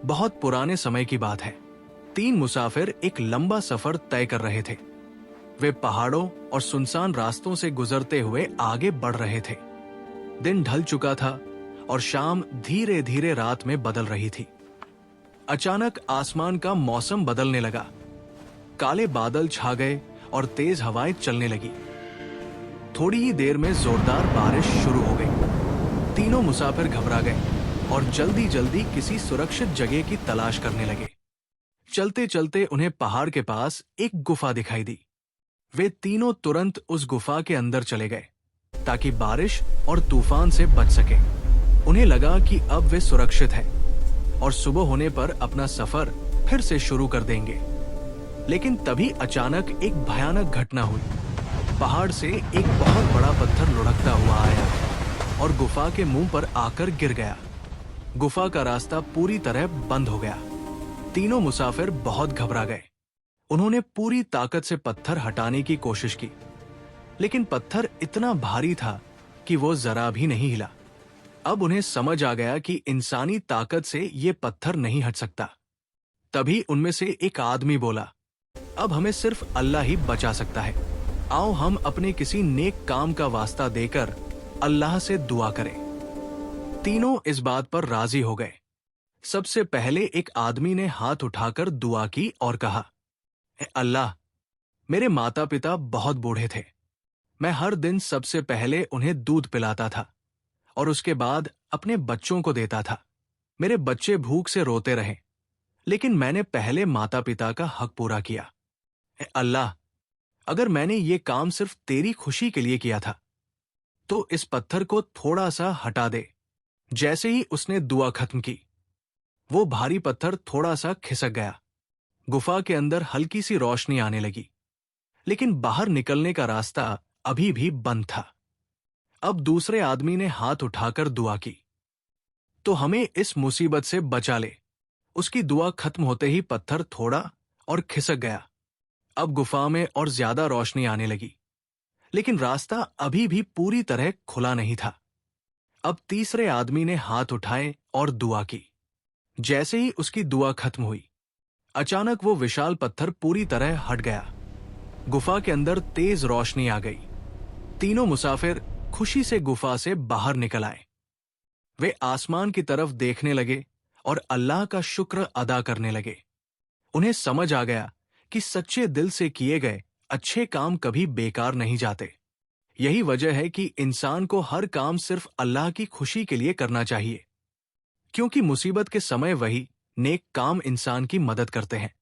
बहुत पुराने समय की बात है। तीन मुसाफिर एक लंबा सफर तय कर रहे थे। वे पहाड़ों और सुनसान रास्तों से गुजरते हुए आगे बढ़ रहे थे। दिन ढल चुका था और शाम धीरे धीरे रात में बदल रही थी। अचानक आसमान का मौसम बदलने लगा। काले बादल छा गए और तेज हवाएं चलने लगी। थोड़ी ही देर में जोरदार बारिश शुरू हो गई। तीनों मुसाफिर घबरा गए और जल्दी जल्दी किसी सुरक्षित जगह की तलाश करने लगे। चलते चलते उन्हें पहाड़ के पास एक गुफा दिखाई दी। वे तीनों तुरंत उस गुफा के अंदर चले गए ताकि बारिश और तूफान से बच सके। उन्हें लगा कि अब वे सुरक्षित हैं और सुबह होने पर अपना सफर फिर से शुरू कर देंगे। लेकिन तभी अचानक एक भयानक घटना हुई। पहाड़ से एक बहुत बड़ा पत्थर लुढ़कता हुआ आया और गुफा के मुंह पर आकर गिर गया। गुफा का रास्ता पूरी तरह बंद हो गया। तीनों मुसाफिर बहुत घबरा गए। उन्होंने पूरी ताकत से पत्थर हटाने की कोशिश की, लेकिन पत्थर इतना भारी था कि वो जरा भी नहीं हिला। अब उन्हें समझ आ गया कि इंसानी ताकत से ये पत्थर नहीं हट सकता। तभी उनमें से एक आदमी बोला, अब हमें सिर्फ अल्लाह ही बचा सकता है। आओ हम अपने किसी नेक काम का वास्ता देकर अल्लाह से दुआ करें। तीनों इस बात पर राजी हो गए। सबसे पहले एक आदमी ने हाथ उठाकर दुआ की और कहा, अल्लाह, मेरे माता पिता बहुत बूढ़े थे। मैं हर दिन सबसे पहले उन्हें दूध पिलाता था और उसके बाद अपने बच्चों को देता था। मेरे बच्चे भूख से रोते रहे, लेकिन मैंने पहले माता पिता का हक पूरा किया। अल्लाह, अगर मैंने ये काम सिर्फ तेरी खुशी के लिए किया था तो इस पत्थर को थोड़ा सा हटा दे। जैसे ही उसने दुआ खत्म की, वो भारी पत्थर थोड़ा सा खिसक गया। गुफा के अंदर हल्की सी रोशनी आने लगी, लेकिन बाहर निकलने का रास्ता अभी भी बंद था। अब दूसरे आदमी ने हाथ उठाकर दुआ की, तो हमें इस मुसीबत से बचा ले। उसकी दुआ खत्म होते ही पत्थर थोड़ा और खिसक गया। अब गुफा में और ज्यादा रोशनी आने लगी, लेकिन रास्ता अभी भी पूरी तरह खुला नहीं था। अब तीसरे आदमी ने हाथ उठाए और दुआ की। जैसे ही उसकी दुआ खत्म हुई, अचानक वो विशाल पत्थर पूरी तरह हट गया। गुफा के अंदर तेज रोशनी आ गई। तीनों मुसाफिर खुशी से गुफा से बाहर निकल आए। वे आसमान की तरफ देखने लगे और अल्लाह का शुक्र अदा करने लगे। उन्हें समझ आ गया कि सच्चे दिल से किए गए अच्छे काम कभी बेकार नहीं जाते। यही वजह है कि इंसान को हर काम सिर्फ अल्लाह की खुशी के लिए करना चाहिए, क्योंकि मुसीबत के समय वही नेक काम इंसान की मदद करते हैं।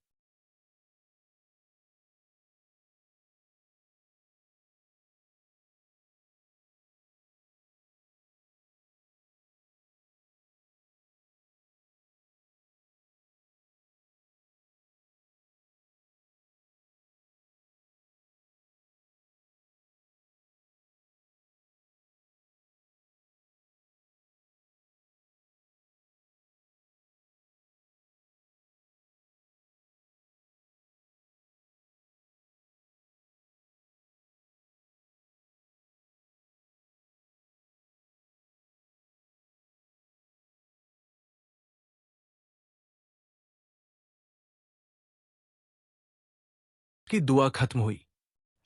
की दुआ खत्म हुई,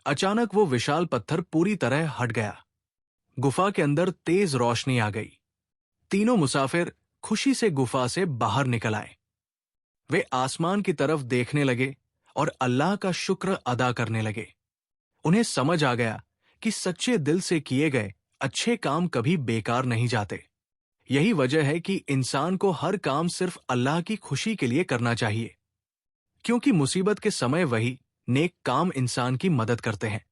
अचानक वो विशाल पत्थर पूरी तरह हट गया। गुफा के अंदर तेज रोशनी आ गई। तीनों मुसाफिर खुशी से गुफा से बाहर निकल आए। वे आसमान की तरफ देखने लगे और अल्लाह का शुक्र अदा करने लगे। उन्हें समझ आ गया कि सच्चे दिल से किए गए अच्छे काम कभी बेकार नहीं जाते। यही वजह है कि इंसान को हर काम सिर्फ अल्लाह की खुशी के लिए करना चाहिए, क्योंकि मुसीबत के समय वही नेक काम इंसान की मदद करते हैं।